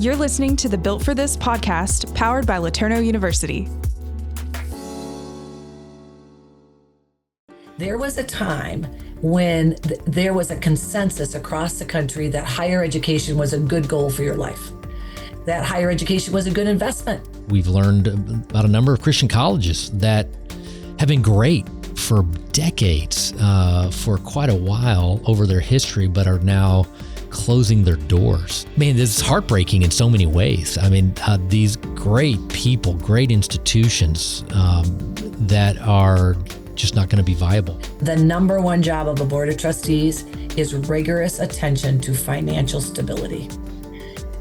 You're listening to the Built for This podcast, powered by LeTourneau University. There was a time when there was a consensus across the country that higher education was a good goal for your life, that higher education was a good investment. We've learned about a number of Christian colleges that have been great for decades, for quite a while over their history, but are now closing their doors. Man, this is heartbreaking in so many ways. I mean, these great people, great institutions that are just not going to be viable. The number one job of a board of trustees is rigorous attention to financial stability.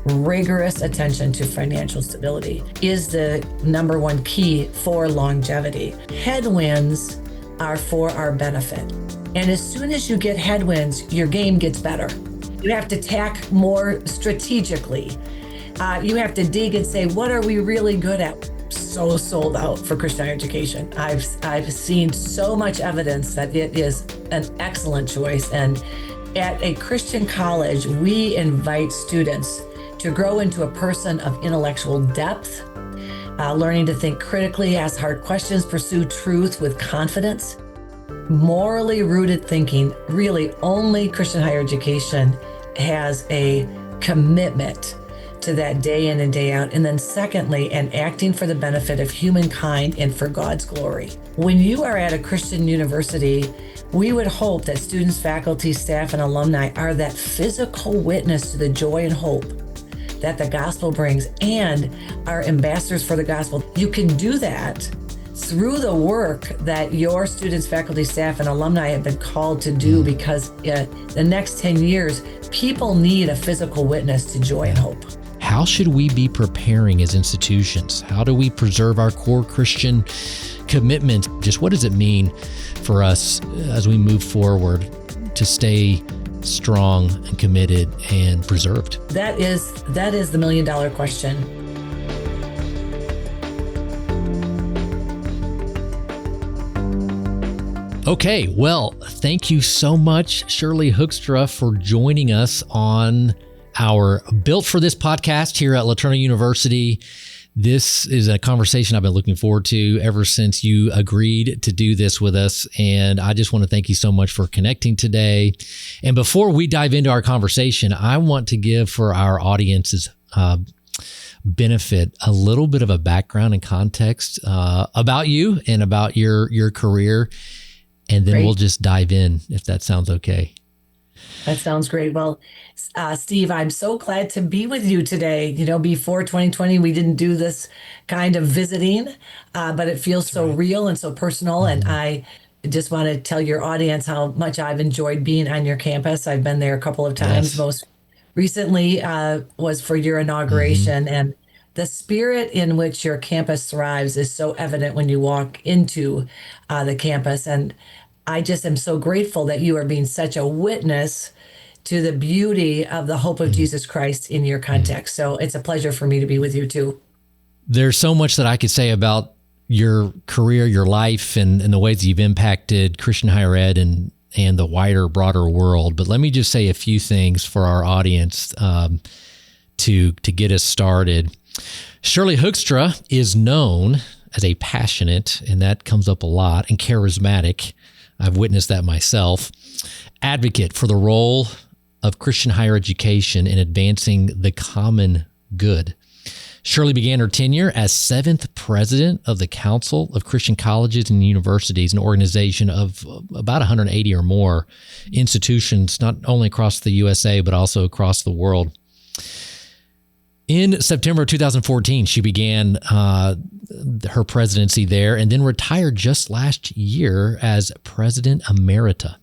Rigorous attention to financial stability is the number one key for longevity. Headwinds are for our benefit. And as soon as you get headwinds, your game gets better. You have to tack more strategically. You have to dig and say, what are we really good at? So sold out for Christian higher education. I've seen so much evidence that it is an excellent choice. And at a Christian college, we invite students to grow into a person of intellectual depth, learning to think critically, ask hard questions, pursue truth with confidence, morally rooted thinking. Really, only Christian higher education has a commitment to that day in and day out. And then secondly, and acting for the benefit of humankind and for God's glory. When you are at a Christian university, we would hope that students, faculty, staff, and alumni are that physical witness to the joy and hope that the gospel brings and are ambassadors for the gospel. You can do that through the work that your students, faculty, staff, and alumni have been called to do, because the next 10 years, people need a physical witness to joy and hope. How should we be preparing as institutions? How do we preserve our core Christian commitment? Just what does it mean for us as we move forward to stay strong and committed and preserved? That is the million-dollar question. Okay, well, thank you so much, Shirley Hoogstra, for joining us on our Built for This podcast here at LeTourneau University. This is a conversation I've been looking forward to ever since you agreed to do this with us. And I just want to thank you so much for connecting today. And before we dive into our conversation, I want to give for our audience's benefit a little bit of a background and context about you and about your career. And then We'll just dive in, if that sounds okay. That sounds great. Well, Steve, I'm so glad to be with you today. You know, before 2020, we didn't do this kind of visiting, but it feels so real and so personal. Mm-hmm. And I just want to tell your audience how much I've enjoyed being on your campus. I've been there a couple of times. Yes. Most recently was for your inauguration. Mm-hmm. And the spirit in which your campus thrives is so evident when you walk into the campus. And I just am so grateful that you are being such a witness to the beauty of the hope of Jesus Christ in your context. So it's a pleasure for me to be with you too. There's so much that I could say about your career, your life, and the ways you've impacted Christian higher ed and the wider, broader world. But let me just say a few things for our audience to get us started. Shirley Hoogstra is known as a passionate, and that comes up a lot, and charismatic, I've witnessed that myself, advocate for the role of Christian higher education in advancing the common good. Shirley began her tenure as 7th president of the Council of Christian Colleges and Universities, an organization of about 180 or more institutions, not only across the USA, but also across the world. In September 2014, she began her presidency there and then retired just last year as President Emerita.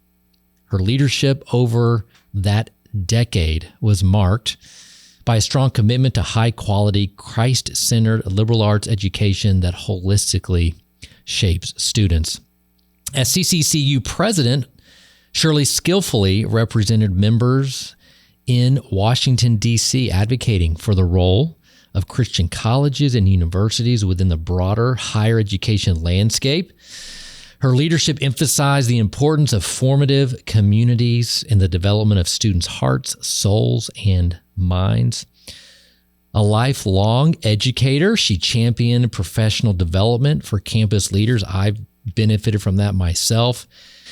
Her leadership over that decade was marked by a strong commitment to high-quality, Christ-centered liberal arts education that holistically shapes students. As CCCU president, Shirley skillfully represented members in Washington, D.C., advocating for the role of Christian colleges and universities within the broader higher education landscape. Her leadership emphasized the importance of formative communities in the development of students' hearts, souls, and minds. A lifelong educator, she championed professional development for campus leaders. I've benefited from that myself.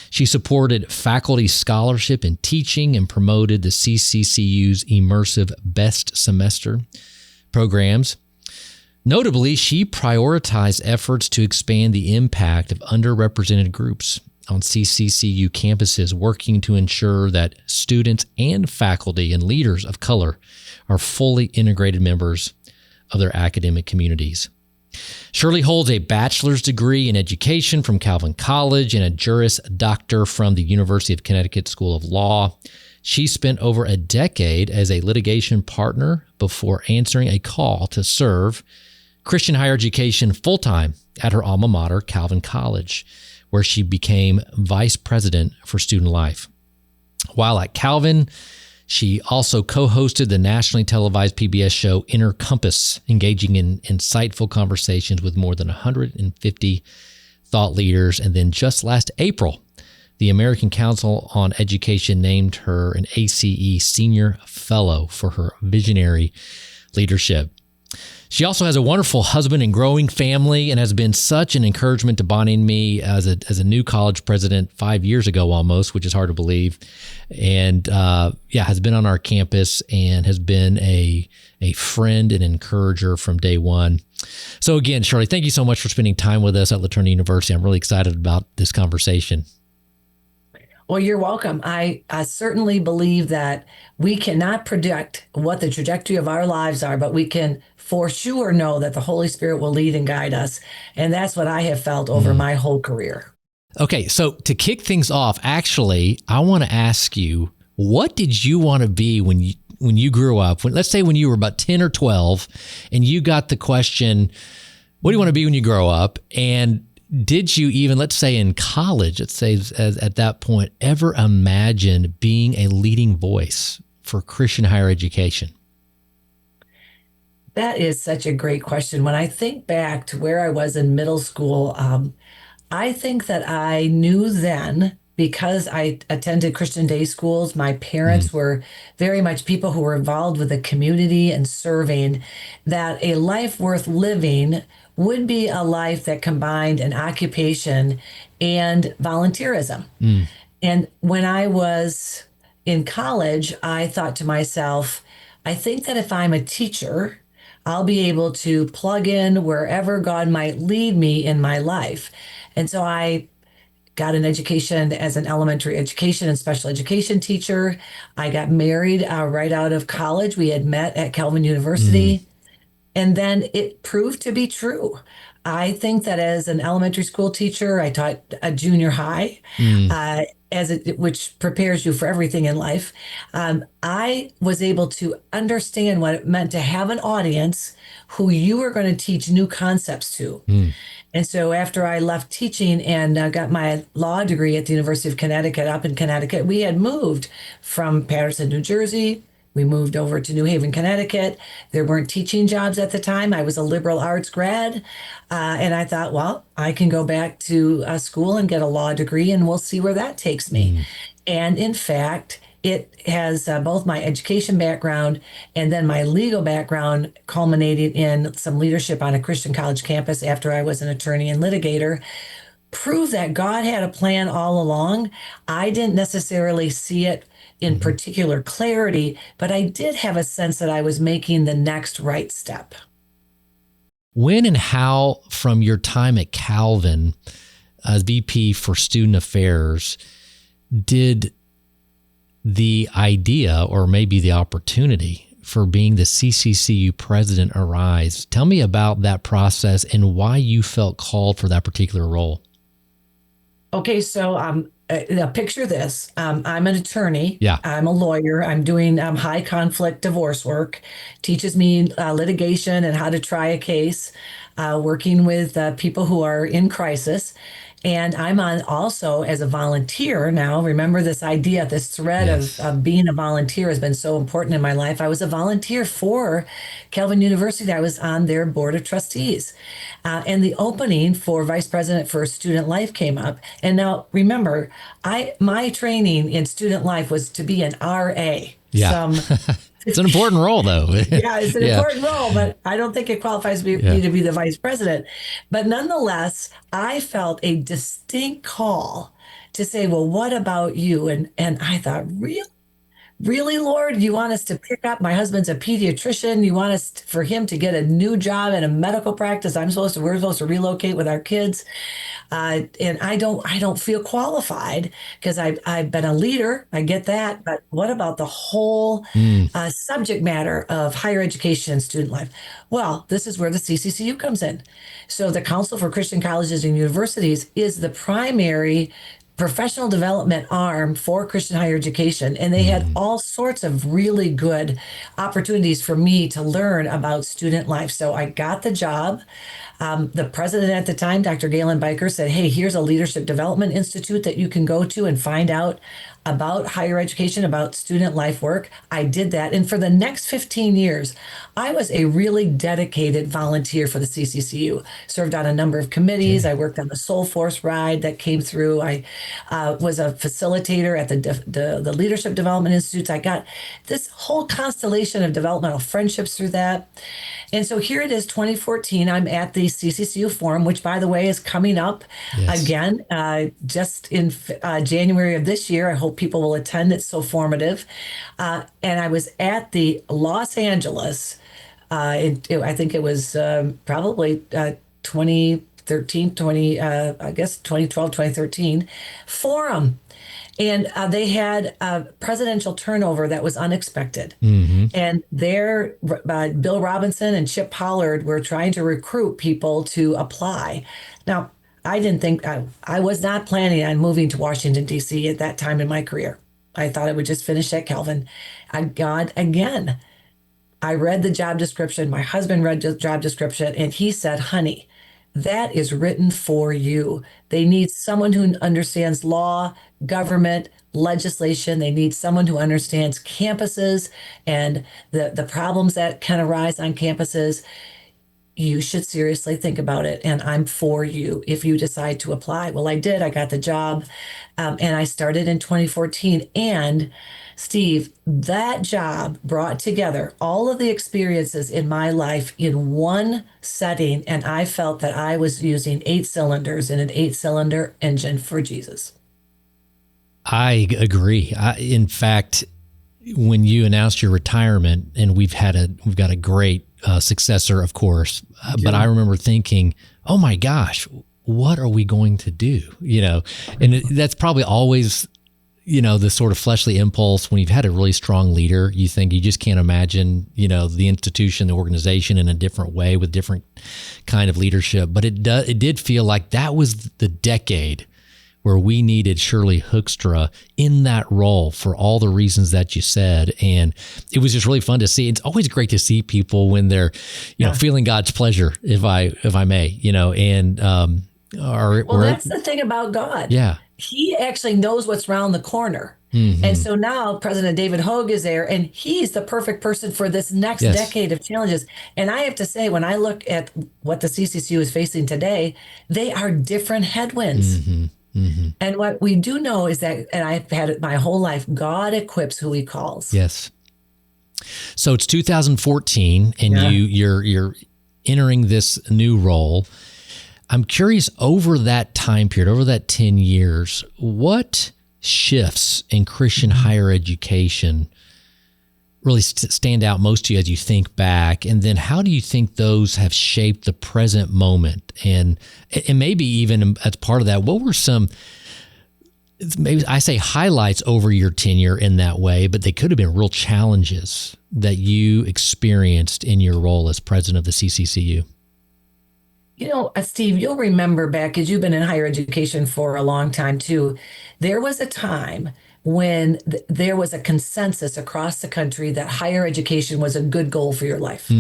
She supported faculty scholarship in teaching and promoted the CCCU's immersive best semester programs. Notably, she prioritized efforts to expand the impact of underrepresented groups on CCCU campuses, working to ensure that students and faculty and leaders of color are fully integrated members of their academic communities. Shirley holds a bachelor's degree in education from Calvin College and a Juris Doctor from the University of Connecticut School of Law. She spent over a decade as a litigation partner before answering a call to serve Christian higher education full-time at her alma mater, Calvin College, where she became vice president for student life. While at Calvin, she also co-hosted the nationally televised PBS show Inner Compass, engaging in insightful conversations with more than 150 thought leaders. And then just last April, the American Council on Education named her an ACE Senior Fellow for her visionary leadership. She also has a wonderful husband and growing family and has been such an encouragement to Bonnie and me as a new college president 5 years ago almost, which is hard to believe. And has been on our campus and has been a friend and encourager from day one. So again, Shirley, thank you so much for spending time with us at LeTourneau University. I'm really excited about this conversation. Well, you're welcome. I certainly believe that we cannot predict what the trajectory of our lives are, but we can for sure know that the Holy Spirit will lead and guide us. And that's what I have felt over my whole career. Okay, so to kick things off, actually, I want to ask you, what did you want to be when you grew up? Let's say when you were about 10 or 12 and you got the question, what do you want to be when you grow up? And did you even, let's say in college, let's say at that point, ever imagine being a leading voice for Christian higher education? That is such a great question. When I think back to where I was in middle school, I think that I knew then, because I attended Christian day schools, my parents were very much people who were involved with the community and serving, that a life worth living would be a life that combined an occupation and volunteerism. And when I was in college, I thought to myself, I think that if I'm a teacher, I'll be able to plug in wherever God might lead me in my life. And so I got an education as an elementary education and special education teacher. I got married right out of college. We had met at Calvin University. And then it proved to be true. I think that as an elementary school teacher, I taught a junior high, which prepares you for everything in life. I was able to understand what it meant to have an audience who you were going to teach new concepts to. And so after I left teaching and got my law degree at the University of Connecticut, up in Connecticut, we had moved from Paterson, New Jersey. We moved over to New Haven, Connecticut. There weren't teaching jobs at the time. I was a liberal arts grad. And I thought, well, I can go back to school and get a law degree and we'll see where that takes me. And in fact, it has both my education background and then my legal background culminated in some leadership on a Christian college campus after I was an attorney and litigator. Prove that God had a plan all along. I didn't necessarily see it in particular clarity, but I did have a sense that I was making the next right step. When and how, from your time at Calvin as VP for Student Affairs, did the idea or maybe the opportunity for being the CCCU president arise? Tell me about that process and why you felt called for that particular role. Okay, so picture this. I'm an attorney. Yeah. I'm a lawyer. I'm doing high conflict divorce work, teaches me litigation and how to try a case, working with people who are in crisis. And I'm on also as a volunteer now. Remember this idea, this thread of being a volunteer has been so important in my life. I was a volunteer for Calvin University. I was on their board of trustees. And the opening for vice president for student life came up. And now remember, my training in student life was to be an RA. Yeah. It's an important role, though. Yeah, it's an Yeah. important role, but I don't think it qualifies me to be the vice president. But nonetheless, I felt a distinct call to say, well, what about you? And I thought, really, Lord, you want us to pick up? My husband's a pediatrician. You want us for him to get a new job in a medical practice? We're supposed to relocate with our kids. And I don't feel qualified because I've been a leader. I get that. But what about the whole subject matter of higher education and student life? Well, this is where the CCCU comes in. So the Council for Christian Colleges and Universities is the primary professional development arm for Christian higher education. And they had all sorts of really good opportunities for me to learn about student life. So I got the job. The president at the time, Dr. Galen Biker, said, hey, here's a leadership development institute that you can go to and find out about higher education, about student life work. I did that. And for the next 15 years, I was a really dedicated volunteer for the CCCU, served on a number of committees. I worked on the Soul Force ride that came through. I was a facilitator at the Leadership Development Institutes. I got this whole constellation of developmental friendships through that. And so here it is, 2014. I'm at the CCCU Forum, which, by the way, is coming up again just in January of this year. I hope people will attend. It's so formative. And I was at the Los Angeles, I think it was probably 2013, 2012, 2013 Forum. And they had a presidential turnover that was unexpected. And there, Bill Robinson and Chip Pollard were trying to recruit people to apply. Now, I didn't think, I was not planning on moving to Washington, D.C. at that time in my career. I thought I would just finish at Calvin. God, again, I read the job description. My husband read the job description, and he said, honey, that is written for you. They need someone who understands law, government, legislation. They need someone who understands campuses and the problems that can arise on campuses. You should seriously think about it. And I'm for you if you decide to apply. Well, I did. I got the job. And I started in 2014. And Steve, that job brought together all of the experiences in my life in one setting. And I felt that I was using 8 cylinders in an 8-cylinder engine for Jesus. I agree. In fact, when you announced your retirement, and we've got a great successor, of course, but I remember thinking, oh my gosh, what are we going to do? And that's probably always, the sort of fleshly impulse when you've had a really strong leader. You think you just can't imagine, the institution, the organization in a different way with different kind of leadership. But it did feel like that was the decade where we needed Shirley Hoogstra in that role for all the reasons that you said. And it was just really fun to see. It's always great to see people when they're, feeling God's pleasure, if I may, and, that's the thing about God. Yeah. He actually knows what's around the corner. And so now President David Hogue is there, and he's the perfect person for this next decade of challenges. And I have to say, when I look at what the CCCU is facing today, they are different headwinds. And what we do know is that, and I've had it my whole life, God equips who he calls. Yes. So it's 2014, and you're entering this new role. I'm curious, over that time period, over that 10 years, what shifts in Christian higher education really stand out most to you as you think back? And then how do you think those have shaped the present moment? And maybe even as part of that, what were some, maybe I say highlights over your tenure in that way, but they could have been real challenges that you experienced in your role as president of the CCCU? Steve, you'll remember back, because you've been in higher education for a long time too, there was a time when there was a consensus across the country that higher education was a good goal for your life,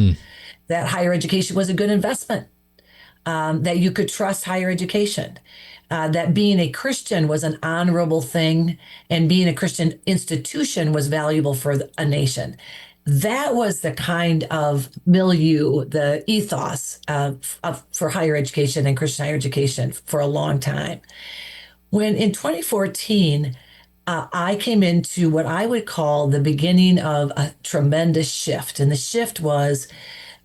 that higher education was a good investment, that you could trust higher education, that being a Christian was an honorable thing, and being a Christian institution was valuable for a nation. That was the kind of milieu, the ethos for higher education and Christian higher education for a long time. When in 2014, I came into what I would call the beginning of a tremendous shift. And the shift was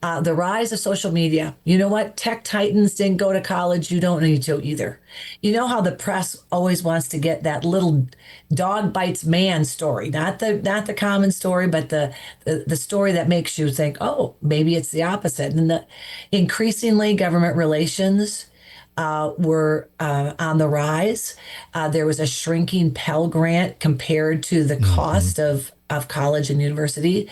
the rise of social media. You know what? Tech titans didn't go to college. You don't need to either. You know how the press always wants to get that little dog bites man story, not the common story, but the story that makes you think, oh, maybe it's the opposite. And increasingly, government relations were on the rise. There was a shrinking Pell Grant compared to the cost of college and university.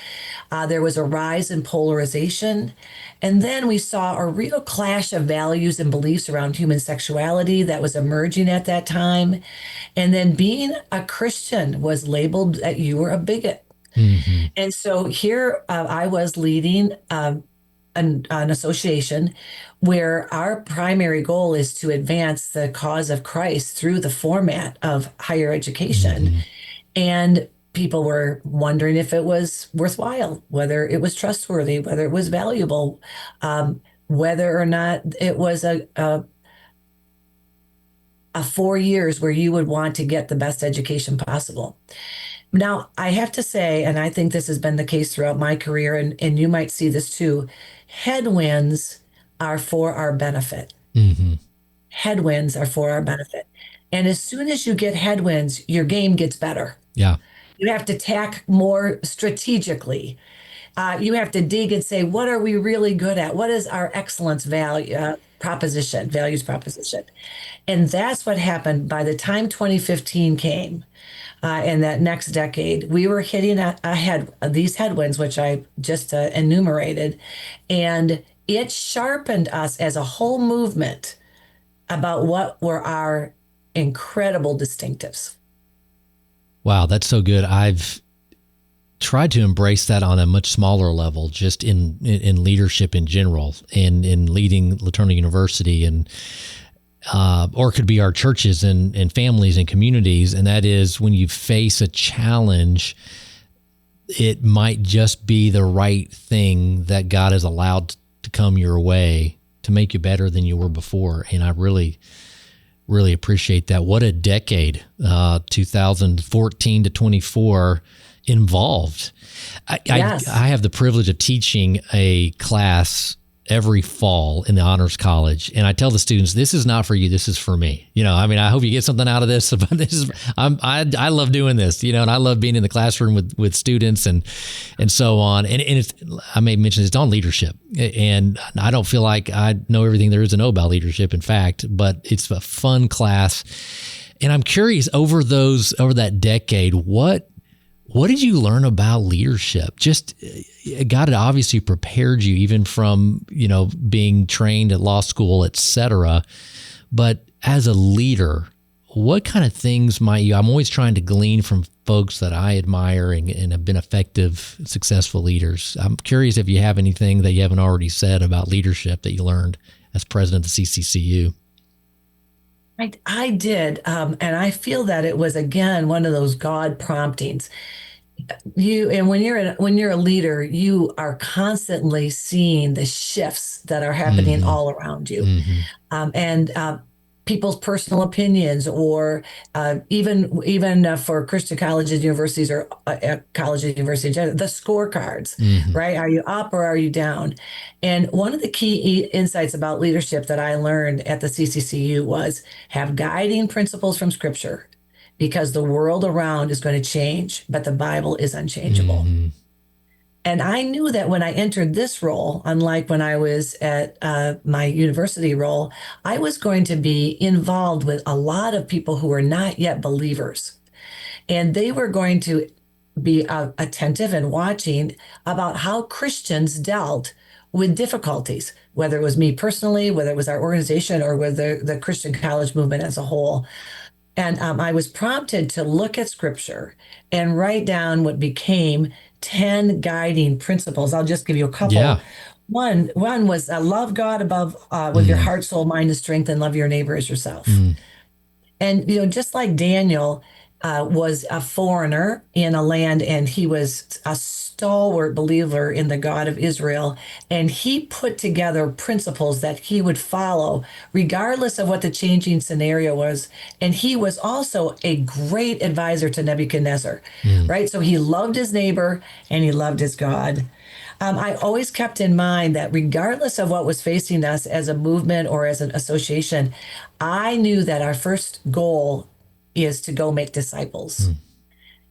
There was a rise in polarization. And then we saw a real clash of values and beliefs around human sexuality that was emerging at that time. And then being a Christian was labeled that you were a bigot. And so here I was leading an association where our primary goal is to advance the cause of Christ through the format of higher education. And people were wondering if it was worthwhile, whether it was trustworthy, whether it was valuable, whether or not it was a 4 years where you would want to get the best education possible. Now, I have to say, and I think this has been the case throughout my career, and you might see this too, headwinds are for our benefit. Headwinds are for our benefit. And as soon as you get headwinds, your game gets better. Yeah. You have to tack more strategically. You have to dig and say, what are we really good at? What is our excellence values proposition? And that's what happened by the time 2015 came. In that next decade, we were hitting ahead of these headwinds, which I just enumerated, and it sharpened us as a whole movement about what were our incredible distinctives. Wow, that's so good. I've tried to embrace that on a much smaller level, just in leadership in general, and in leading LeTourneau University, and or it could be our churches and families and communities. And that is, when you face a challenge, it might just be the right thing that God has allowed to come your way to make you better than you were before. And I really, really appreciate that. What a decade, 2014 to 24 involved. Yes. I have the privilege of teaching a class every fall in the Honors College. And I tell the students, this is not for you, this is for me. I mean, I hope you get something out of this, but I love doing this, and I love being in the classroom with students and so on. And it's, I may mention it's on leadership. And I don't feel like I know everything there is to know about leadership, in fact, but it's a fun class. And I'm curious, over that decade, what did you learn about leadership? Just God had obviously prepared you, even from, being trained at law school, et cetera. But as a leader, what kind of things I'm always trying to glean from folks that I admire and have been effective, successful leaders. I'm curious if you have anything that you haven't already said about leadership that you learned as president of the CCCU. I did, and I feel that it was, again, one of those God promptings. When you're a leader, you are constantly seeing the shifts that are happening all around you, and people's personal opinions, or even for Christian colleges, universities, or colleges, universities, the scorecards, right? Are you up or are you down? And one of the key insights about leadership that I learned at the CCCU was have guiding principles from Scripture, because the world around is going to change, but the Bible is unchangeable. And I knew that when I entered this role, unlike when I was at my university role, I was going to be involved with a lot of people who were not yet believers. And they were going to be attentive and watching about how Christians dealt with difficulties, whether it was me personally, whether it was our organization, or whether the Christian college movement as a whole. And I was prompted to look at Scripture and write down what became 10 guiding principles. I'll just give you a couple. Yeah. One was love God above with your heart, soul, mind, and strength, and love your neighbor as yourself. And just like Daniel, was a foreigner in a land, and he was a stalwart believer in the God of Israel. And he put together principles that he would follow regardless of what the changing scenario was. And he was also a great advisor to Nebuchadnezzar, right? So he loved his neighbor and he loved his God. I always kept in mind that regardless of what was facing us as a movement or as an association, I knew that our first goal is to go make disciples.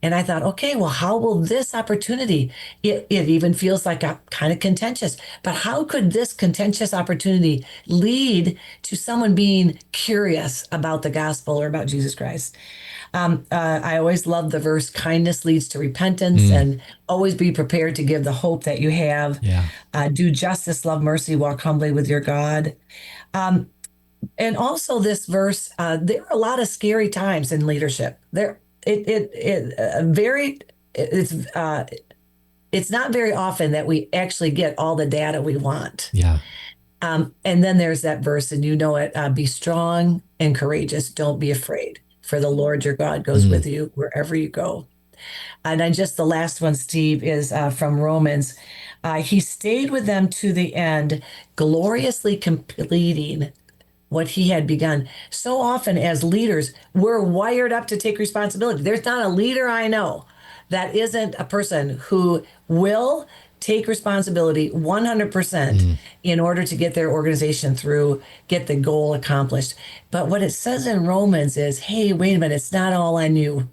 And I thought, okay, well, how will this opportunity, it even feels like a kind of contentious, but how could this contentious opportunity lead to someone being curious about the gospel or about Jesus Christ? I always love the verse, kindness leads to repentance, and always be prepared to give the hope that you have. Yeah. Do justice, love mercy, walk humbly with your God. And also this verse, there are a lot of scary times in leadership. It's not very often that we actually get all the data we want. Yeah. And then there's that verse, and you know it, be strong and courageous. Don't be afraid, for the Lord your God goes with you wherever you go. And then just the last one, Steve, is from Romans. He stayed with them to the end, gloriously completing what he had begun. So often as leaders, we're wired up to take responsibility. There's not a leader I know that isn't a person who will take responsibility 100% in order to get their organization through, get the goal accomplished. But what it says in Romans is, hey, wait a minute, it's not all on you.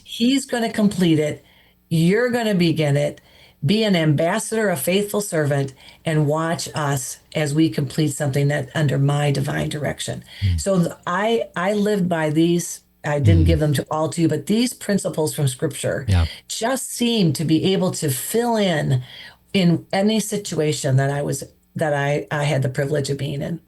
He's going to complete it. You're going to begin it. Be an ambassador, a faithful servant, and watch us as we complete something that under my divine direction. So I lived by these. I didn't give them all to you, but these principles from Scripture just seem to be able to fill in any situation that I had the privilege of being in.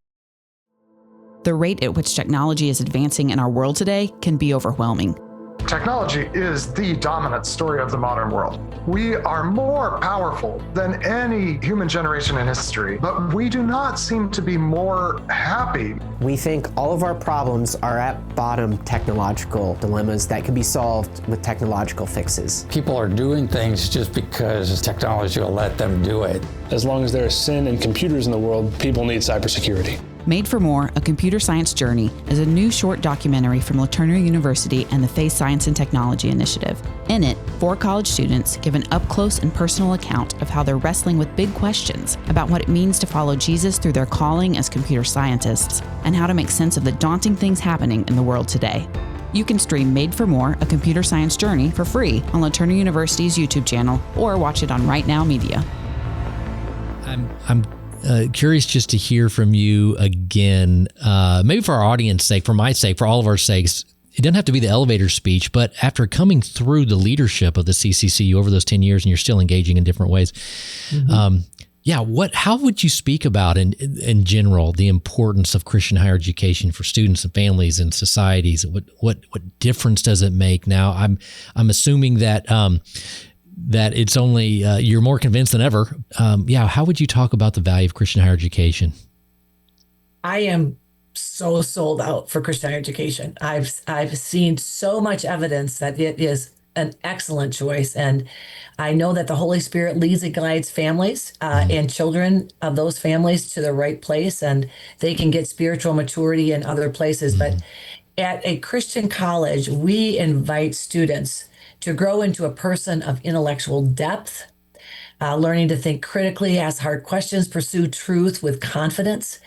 The rate at which technology is advancing in our world today can be overwhelming. Technology is the dominant story of the modern world. We are more powerful than any human generation in history, but we do not seem to be more happy. We think all of our problems are at bottom technological dilemmas that can be solved with technological fixes. People are doing things just because technology will let them do it. As long as there is sin and computers in the world, people need cybersecurity. Made for More, A Computer Science Journey is a new short documentary from LeTourneau University and the Faith Science and Technology Initiative. In it, 4 college students give an up-close and personal account of how they're wrestling with big questions about what it means to follow Jesus through their calling as computer scientists and how to make sense of the daunting things happening in the world today. You can stream Made for More, A Computer Science Journey for free on LeTourneau University's YouTube channel or watch it on Right Now Media. I'm curious just to hear from you again, maybe for our audience's sake, for my sake, for all of our sakes. It doesn't have to be the elevator speech, but after coming through the leadership of the CCCU over those 10 years and you're still engaging in different ways, how would you speak about in general the importance of Christian higher education for students and families and societies? What difference does it make now? I'm assuming that that it's only, you're more convinced than ever. How would you talk about the value of Christian higher education? I am so sold out for Christian higher education. I've seen so much evidence that it is an excellent choice. And I know that the Holy Spirit leads and guides families and children of those families to the right place, and they can get spiritual maturity in other places. But at a Christian college, we invite students to grow into a person of intellectual depth, learning to think critically, ask hard questions, pursue truth with confidence.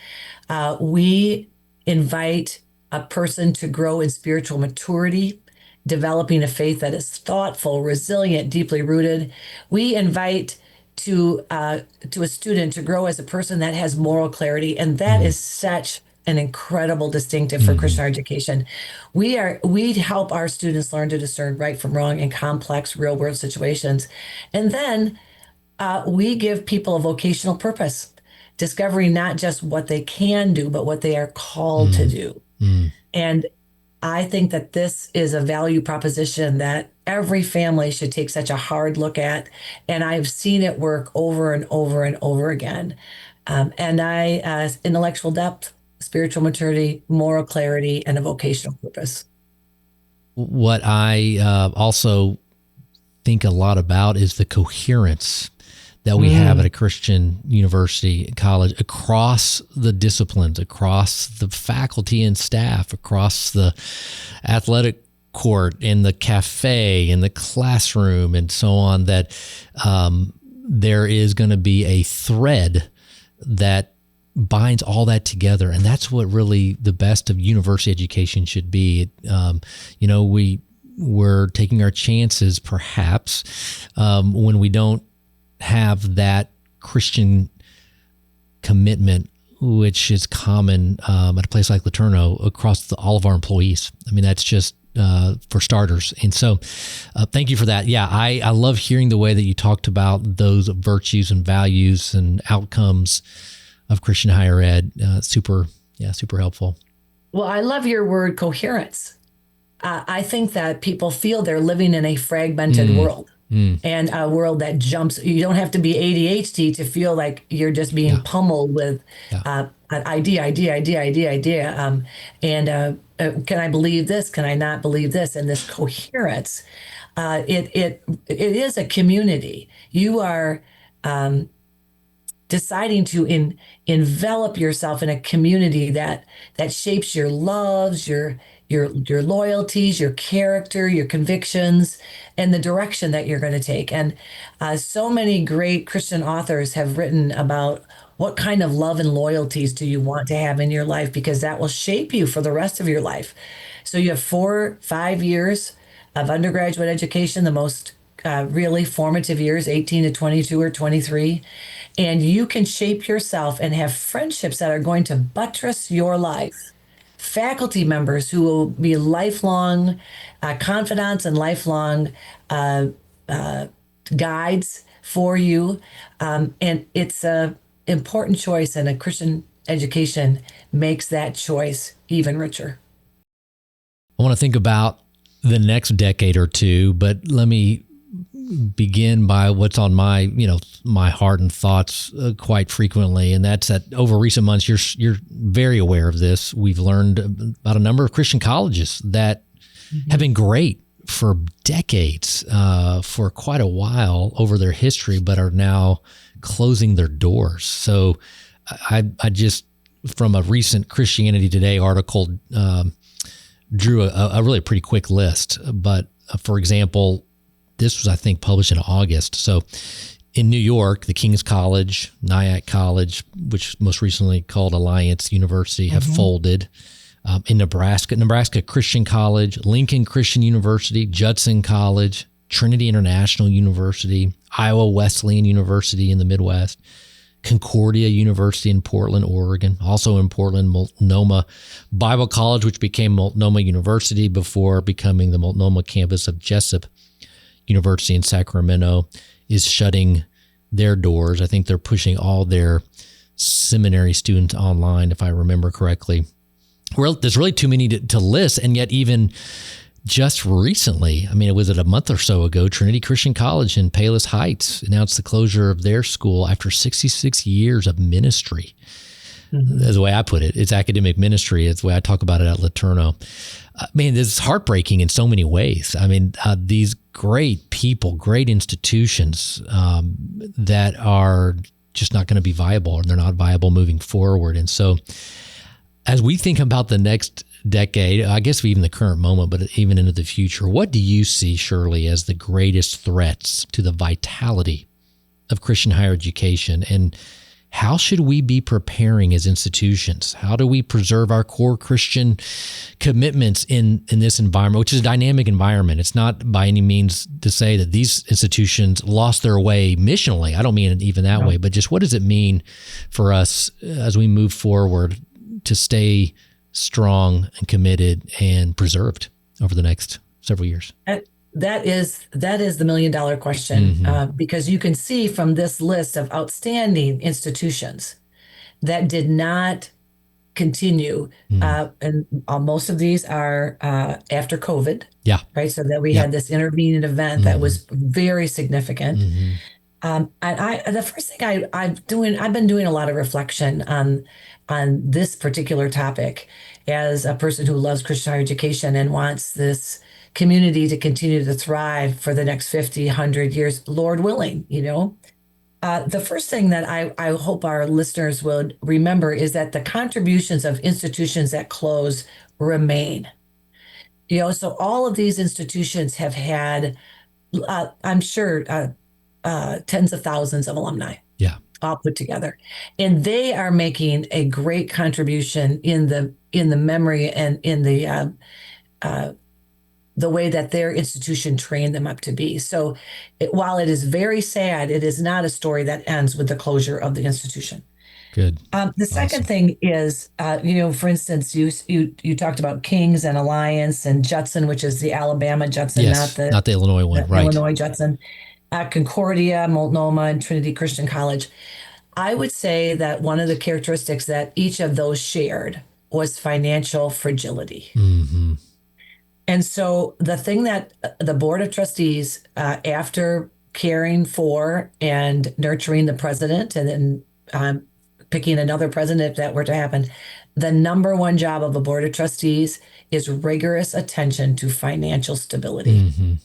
We invite a person to grow in spiritual maturity, developing a faith that is thoughtful, resilient, deeply rooted. We invite to a student to grow as a person that has moral clarity, and that is such an incredible distinctive for Christian education. We help our students learn to discern right from wrong in complex real world situations. And then we give people a vocational purpose, discovering not just what they can do, but what they are called to do. And I think that this is a value proposition that every family should take such a hard look at. And I've seen it work over and over and over again. Intellectual depth, spiritual maturity, moral clarity, and a vocational purpose. What I also think a lot about is the coherence that we have at a Christian university, college, across the disciplines, across the faculty and staff, across the athletic court, in the cafe, in the classroom, and so on, that there is going to be a thread that binds all that together. And that's what really the best of university education should be. We're taking our chances, perhaps, when we don't have that Christian commitment, which is common at a place like LeTourneau across all of our employees. I mean, that's just for starters. And so thank you for that. Yeah, I love hearing the way that you talked about those virtues and values and outcomes of Christian higher ed. Super helpful. Well, I love your word coherence. I think that people feel they're living in a fragmented world. And a world that jumps. You don't have to be ADHD to feel like you're just being pummeled with an idea. Can I believe this? Can I not believe this? And this coherence, it is a community. You are deciding to envelop yourself in a community that shapes your loves, your loyalties, your character, your convictions, and the direction that you're going to take. And so many great Christian authors have written about what kind of love and loyalties do you want to have in your life, because that will shape you for the rest of your life. So you have 4-5 years of undergraduate education, the most really formative years, 18 to 22 or 23. And you can shape yourself and have friendships that are going to buttress your life. Faculty members who will be lifelong confidants and lifelong guides for you. And it's an important choice, and a Christian education makes that choice even richer. I want to think about the next decade or two, but let me begin by what's on my heart and thoughts quite frequently, and that's that over recent months, you're very aware of this. We've learned about a number of Christian colleges that have been great for decades, for quite a while over their history, but are now closing their doors. So I just, from a recent Christianity Today article, drew a really pretty quick list. But for example, this was, I think, published in August. So in New York, the King's College, Nyack College, which most recently called Alliance University, have folded. In Nebraska Christian College, Lincoln Christian University, Judson College, Trinity International University, Iowa Wesleyan University in the Midwest, Concordia University in Portland, Oregon, also in Portland, Multnomah Bible College, which became Multnomah University before becoming the Multnomah campus of Jessup University in Sacramento, is shutting their doors. I think they're pushing all their seminary students online, if I remember correctly. Well, there's really too many to list, and yet even just recently, I mean, it was a month or so ago, Trinity Christian College in Palos Heights announced the closure of their school after 66 years of ministry. That's the way I put it. It's academic ministry. It's the way I talk about it at LeTourneau. I mean, this is heartbreaking in so many ways. I mean, these great people, great institutions that are just not going to be viable, and they're not viable moving forward. And so as we think about the next decade, I guess even the current moment, but even into the future, what do you see, Shirley, as the greatest threats to the vitality of Christian higher education? And how should we be preparing as institutions? How do we preserve our core Christian commitments in this environment, which is a dynamic environment? It's not by any means to say that these institutions lost their way missionally. I don't mean it even that way, but just what does it mean for us as we move forward to stay strong and committed and preserved over the next several years? That is the $1 million question, because you can see from this list of outstanding institutions that did not continue, and most of these are after COVID. Yeah, right. So that we had this intervening event that was very significant. And the first thing I've been doing a lot of reflection on this particular topic as a person who loves Christian higher education and wants this community to continue to thrive for the next 50, 100 years, Lord willing, The first thing that I hope our listeners would remember is that the contributions of institutions that close remain. So all of these institutions have had, I'm sure, tens of thousands of alumni. Yeah. All put together, and they are making a great contribution in the memory and in the way that their institution trained them up to be. So, while it is very sad, it is not a story that ends with the closure of the institution. Good. The second thing is, for instance, you talked about Kings and Alliance and Judson, which is the Alabama Judson, Yes, not the Illinois one, right? Illinois Judson. Concordia, Multnomah, and Trinity Christian College. I would say that one of the characteristics that each of those shared was financial fragility. Mm-hmm. And so the thing that the Board of Trustees, after caring for and nurturing the president and then picking another president if that were to happen, the number one job of a Board of Trustees is rigorous attention to financial stability. Mm-hmm.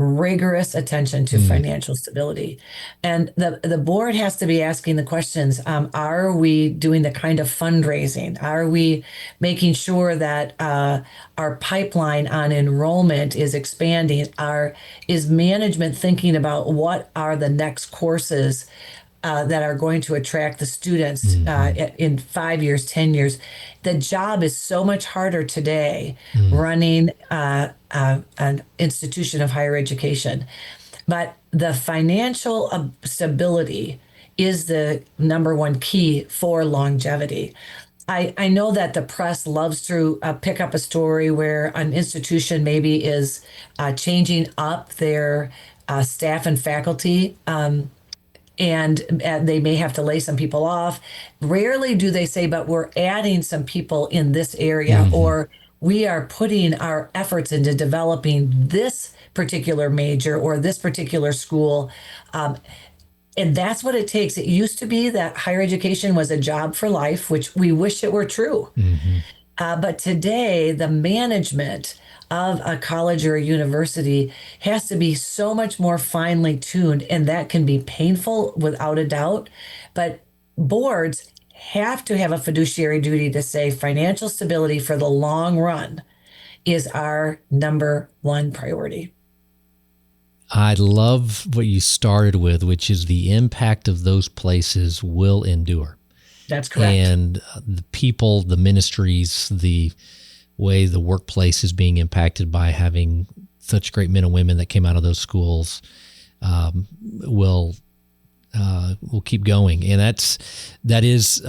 Rigorous attention to financial stability. And the board has to be asking the questions, are we doing the kind of fundraising? Are we making sure that our pipeline on enrollment is expanding? Is management thinking about what are the next courses that are going to attract the students in 5 years, 10 years? The job is so much harder today running an institution of higher education. But the financial stability is the number one key for longevity. I know that the press loves to pick up a story where an institution maybe is changing up their staff and faculty, and they may have to lay some people off. Rarely do they say, but we're adding some people in this area, or we are putting our efforts into developing this particular major or this particular school. And that's what it takes. It used to be that higher education was a job for life, which we wish it were true. But today, the management of a college or a university has to be so much more finely tuned, and that can be painful without a doubt. But boards have to have a fiduciary duty to say financial stability for the long run is our number one priority. I love what you started with, which is the impact of those places will endure. That's correct. And the people, the ministries, the way the workplace is being impacted by having such great men and women that came out of those schools will keep going, and that is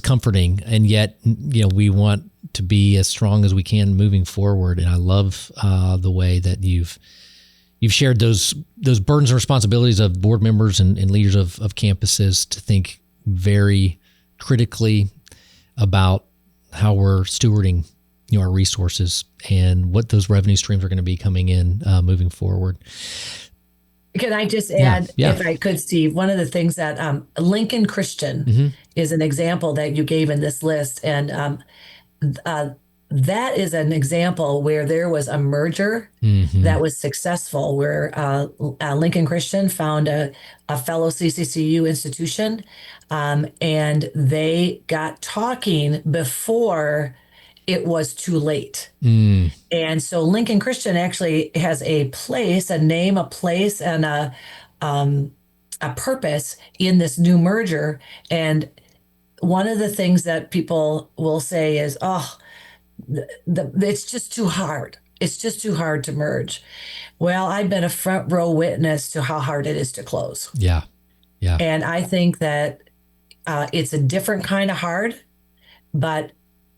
comforting. And yet, we want to be as strong as we can moving forward. And I love the way that you've shared those burdens and responsibilities of board members and leaders of campuses to think very critically about how we're stewarding our resources and what those revenue streams are going to be coming in moving forward. Can I just add, Yeah. if I could, Steve, one of the things that Lincoln Christian is an example that you gave in this list. And that is an example where there was a merger that was successful, where Lincoln Christian found a fellow CCCU institution, and they got talking before it was too late. And so Lincoln Christian actually has a place, a name, a place, and a purpose in this new merger. And one of the things that people will say is, it's just too hard. It's just too hard to merge. Well, I've been a front row witness to how hard it is to close. Yeah. And I think that it's a different kind of hard, but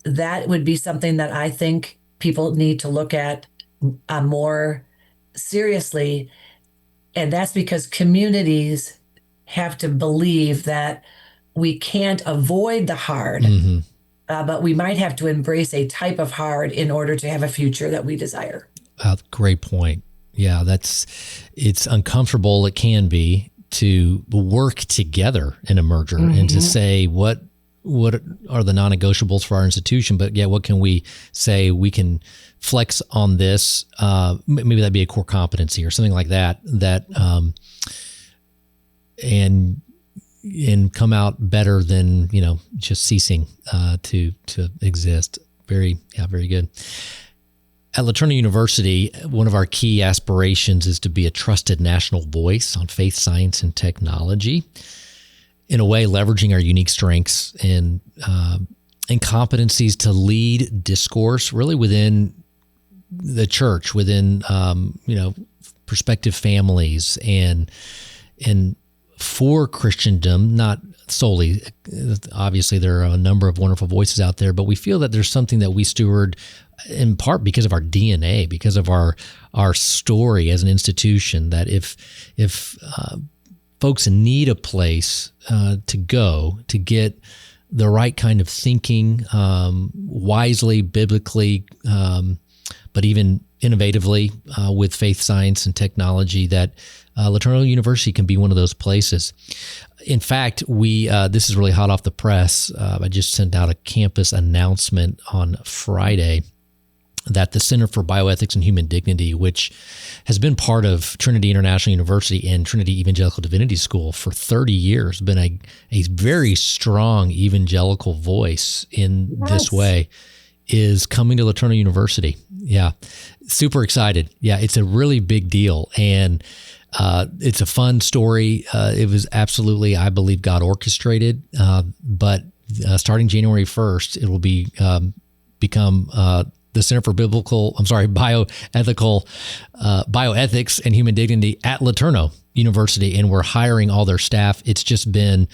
that would be something that I think people need to look at more seriously. And that's because communities have to believe that we can't avoid the hard, but we might have to embrace a type of hard in order to have a future that we desire. Great point. Yeah, it's uncomfortable. It can be to work together in a merger and to say, what what are the non-negotiables for our institution, but yeah, what can we say we can flex on this? Maybe that'd be a core competency or something like that, and come out better than, just ceasing to exist. Very good. At LeTourneau University, one of our key aspirations is to be a trusted national voice on faith, science, and technology. In a way, leveraging our unique strengths and competencies to lead discourse really within the church, within prospective families, and for Christendom, not solely. Obviously, there are a number of wonderful voices out there, but we feel that there's something that we steward in part because of our DNA, because of our story as an institution, that if folks need a place to go to get the right kind of thinking, wisely, biblically, but even innovatively with faith, science, and technology, that LeTourneau University can be one of those places. In fact, this is really hot off the press. I just sent out a campus announcement on Friday that the Center for Bioethics and Human Dignity, which has been part of Trinity International University and Trinity Evangelical Divinity School for 30 years, been a very strong evangelical voice in this way, is coming to LeTourneau University. Yeah, super excited. Yeah, it's a really big deal. And it's a fun story. It was absolutely, I believe, God orchestrated. But starting January 1st, it will become the Center for Bioethics and Human Dignity at LeTourneau University, and we're hiring all their staff. It's just been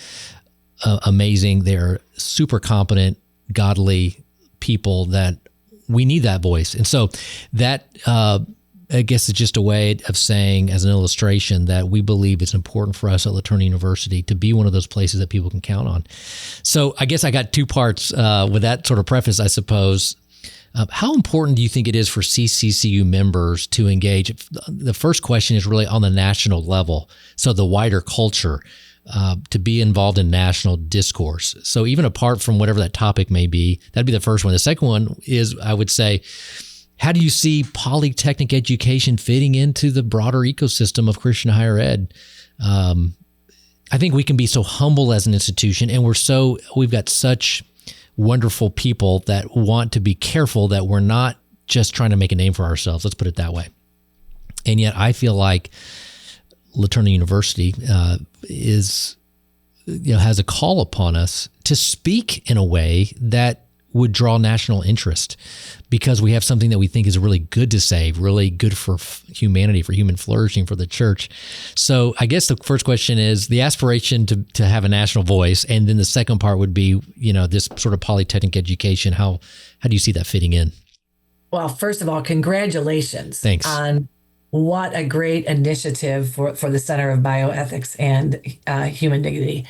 amazing. They're super competent, godly people that we need that voice. And so that, I guess, is just a way of saying, as an illustration, that we believe it's important for us at LeTourneau University to be one of those places that people can count on. So I guess I got two parts with that sort of preface, I suppose. How important do you think it is for CCCU members to engage? The first question is really on the national level, so the wider culture, to be involved in national discourse. So even apart from whatever that topic may be, that'd be the first one. The second one is, I would say, how do you see polytechnic education fitting into the broader ecosystem of Christian higher ed? I think we can be so humble as an institution, and we've got such wonderful people that want to be careful that we're not just trying to make a name for ourselves. Let's put it that way. And yet I feel like LeTourneau University has a call upon us to speak in a way that would draw national interest, because we have something that we think is really good to say, really good for humanity, for human flourishing, for the church. So I guess the first question is the aspiration to have a national voice. And then the second part would be, this sort of polytechnic education. How do you see that fitting in? Well, first of all, congratulations. Thanks. On what a great initiative for the Center of Bioethics and Human Dignity.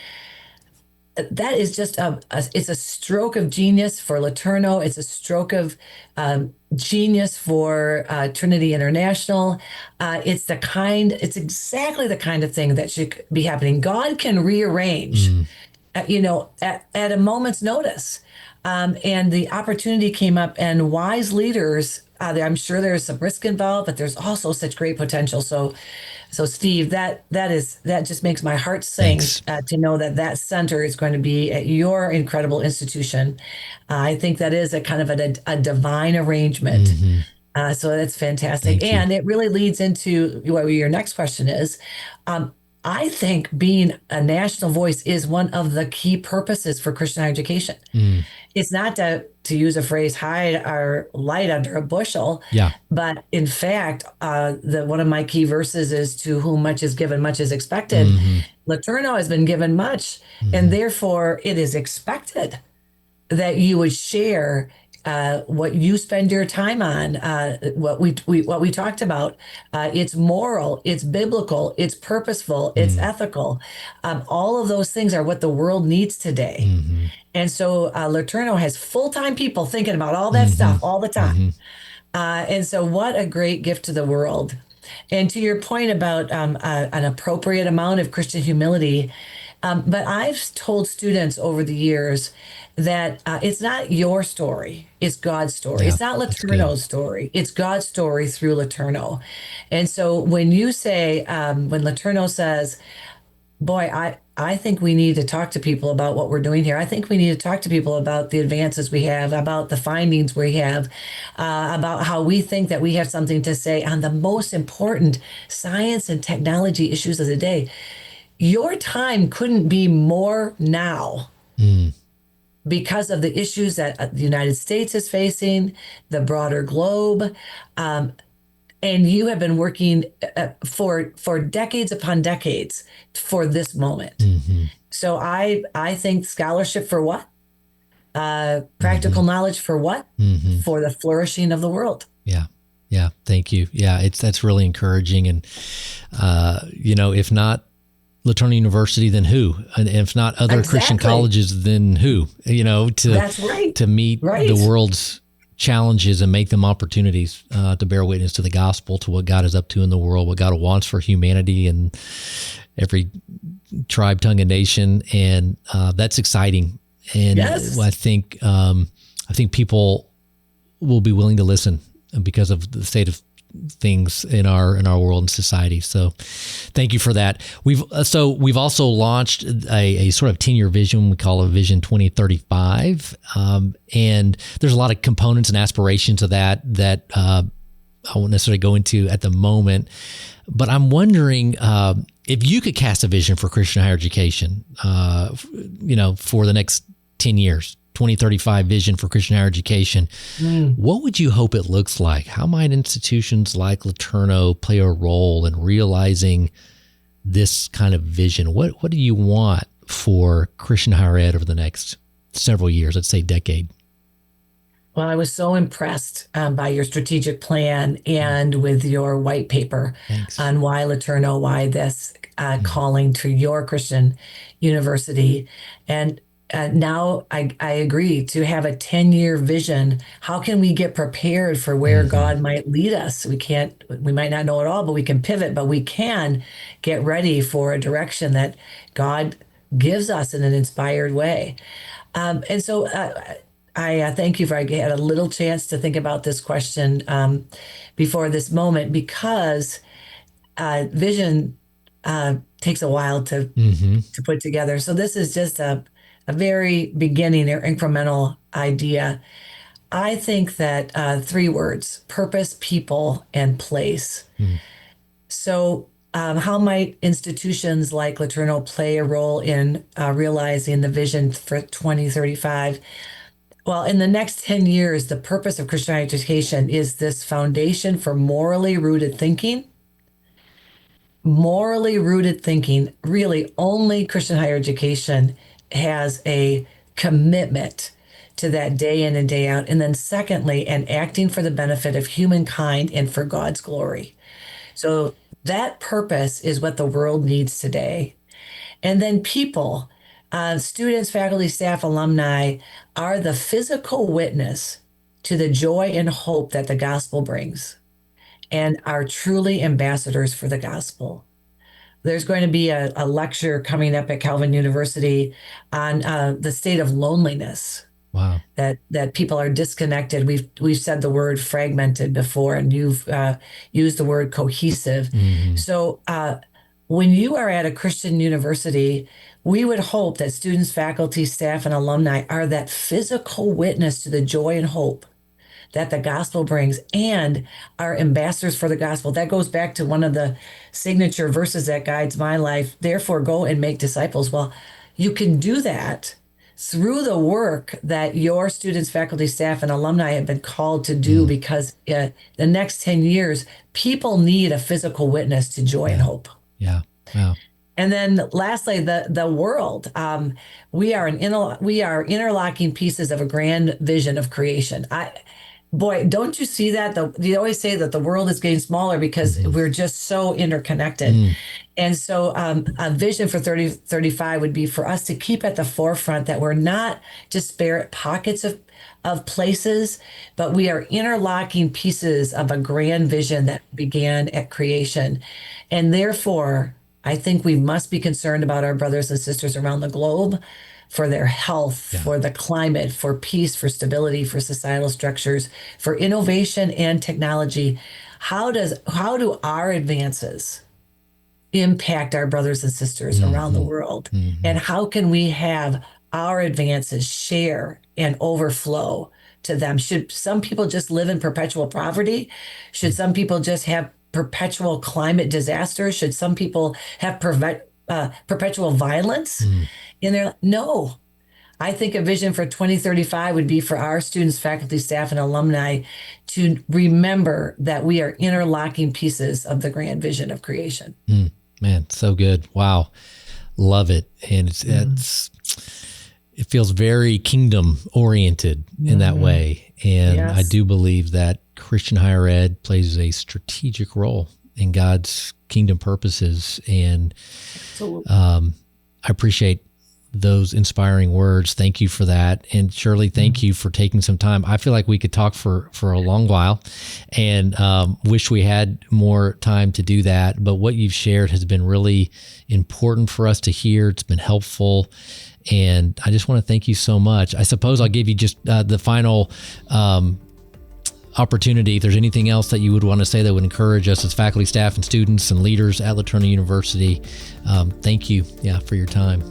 That is just it's a stroke of genius for LeTourneau. It's a stroke of genius for Trinity International. It's exactly the kind of thing that should be happening. God can rearrange, at a moment's notice. And the opportunity came up, and wise leaders, I'm sure there's some risk involved, but there's also such great potential. So Steve, that just makes my heart sing to know that center is going to be at your incredible institution. I think that is a kind of a divine arrangement. So that's fantastic. And it really leads into what your next question is. I think being a national voice is one of the key purposes for Christian higher education. It's not to use a phrase, hide our light under a bushel. But in fact, one of my key verses is, to whom much is given, much is expected. LeTourneau has been given much, and therefore it is expected that you would share what you spend your time on, what we talked about. It's moral, it's biblical, it's purposeful, it's ethical. All of those things are what the world needs today. And so LeTourneau has full-time people thinking about all that stuff all the time. And so what a great gift to the world. And to your point about an appropriate amount of Christian humility, But I've told students over the years that it's not your story, it's God's story. Yeah, it's not that's good. LeTourneau's story, it's God's story through LeTourneau. And so when you say, when LeTourneau says, boy, I think we need to talk to people about what we're doing here. I think we need to talk to people about the advances we have, about the findings we have, about how we think that we have something to say on the most important science and technology issues of the day. Your time couldn't be more now because of the issues that the United States is facing, the broader globe. And you have been working for decades upon decades for this moment. So I think scholarship for what? Practical knowledge for what? For the flourishing of the world. Yeah. Yeah. Thank you. Yeah. That's really encouraging. And, if not LeTourneau University, then who? And if not other Christian colleges, then who? That's right. To meet the world's challenges and make them opportunities to bear witness to the gospel, to what God is up to in the world, what God wants for humanity and every tribe, tongue, and nation. And that's exciting. And yes. I think people will be willing to listen because of the state of things in our world and society. So thank you for that. We've also launched a sort of 10-year vision. We call it Vision 2035. And there's a lot of components and aspirations of that I won't necessarily go into at the moment, but I'm wondering if you could cast a vision for Christian higher education, for the next 10 years, 2035 vision for Christian higher education. What would you hope it looks like? How might institutions like LeTourneau play a role in realizing this kind of vision? What do you want for Christian higher ed over the next several years, let's say decade? Well, I was so impressed by your strategic plan and with your white paper on why LeTourneau, why this calling to your Christian university. And now I agree to have a 10-year vision. How can we get prepared for where God might lead us? We might not know it all, but we can pivot, but we can get ready for a direction that God gives us in an inspired way. And so I thank you for I had a little chance to think about this question before this moment, because vision takes a while to put together. So this is just a very beginning or incremental idea. I think that 3 words: purpose, people, and place. So how might institutions like LeTourneau play a role in realizing the vision for 2035? Well, in the next 10 years, the purpose of Christian higher education is this foundation for morally rooted thinking. Morally rooted thinking, really only Christian higher education has a commitment to that day in and day out. And then secondly, and acting for the benefit of humankind and for God's glory. So that purpose is what the world needs today. And then people, students, faculty, staff, alumni are the physical witness to the joy and hope that the gospel brings and are truly ambassadors for the gospel. There's going to be a lecture coming up at Calvin University on the state of loneliness. Wow. That people are disconnected. We've said the word fragmented before, and you've used the word cohesive. So when you are at a Christian university, we would hope that students, faculty, staff, and alumni are that physical witness to the joy and hope that the gospel brings and are ambassadors for the gospel. That goes back to one of the signature verses that guides my life. Therefore, go and make disciples. Well, you can do that through the work that your students, faculty, staff, and alumni have been called to do, because the next 10 years, people need a physical witness to joy and hope. Yeah. Wow. And then lastly, the world. We are interlocking pieces of a grand vision of creation. Boy, don't you see that? You always say that the world is getting smaller because we're just so interconnected. And so a vision for 2035 would be for us to keep at the forefront that we're not disparate pockets of places, but we are interlocking pieces of a grand vision that began at creation. And therefore, I think we must be concerned about our brothers and sisters around the globe for their health, for the climate, for peace, for stability, for societal structures, for innovation and technology. How do our advances impact our brothers and sisters around the world? And how can we have our advances share and overflow to them? Should some people just live in perpetual poverty? Should some people just have perpetual climate disasters? Should some people have perpetual violence in their? No. I think a vision for 2035 would be for our students, faculty, staff, and alumni to remember that we are interlocking pieces of the grand vision of creation. Man, so good. Wow. Love it. And it feels very kingdom oriented in that way. And I do believe that Christian higher ed plays a strategic role in God's kingdom purposes. And I appreciate those inspiring words. Thank you for that. And Shirley, thank you for taking some time. I feel like we could talk for a long while, and wish we had more time to do that. But what you've shared has been really important for us to hear. It's been helpful. And I just want to thank you so much. I suppose I'll give you just the final opportunity. If there's anything else that you would want to say that would encourage us as faculty, staff, and students and leaders at LeTourneau University, thank you for your time.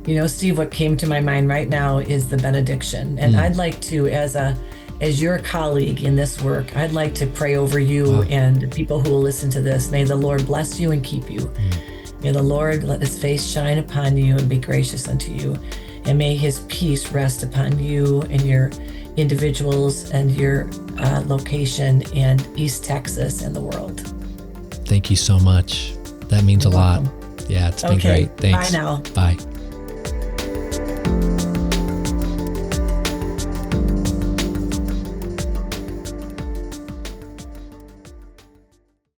You know, Steve, what came to my mind right now is the benediction. And I'd like to, as your colleague in this work, I'd like to pray over you and the people who will listen to this. May the Lord bless you and keep you. May the Lord let his face shine upon you and be gracious unto you. And may his peace rest upon you and your individuals and your location and East Texas and the world. Thank you so much. That means a lot. Yeah, it's been great. Thanks. Bye now. Bye.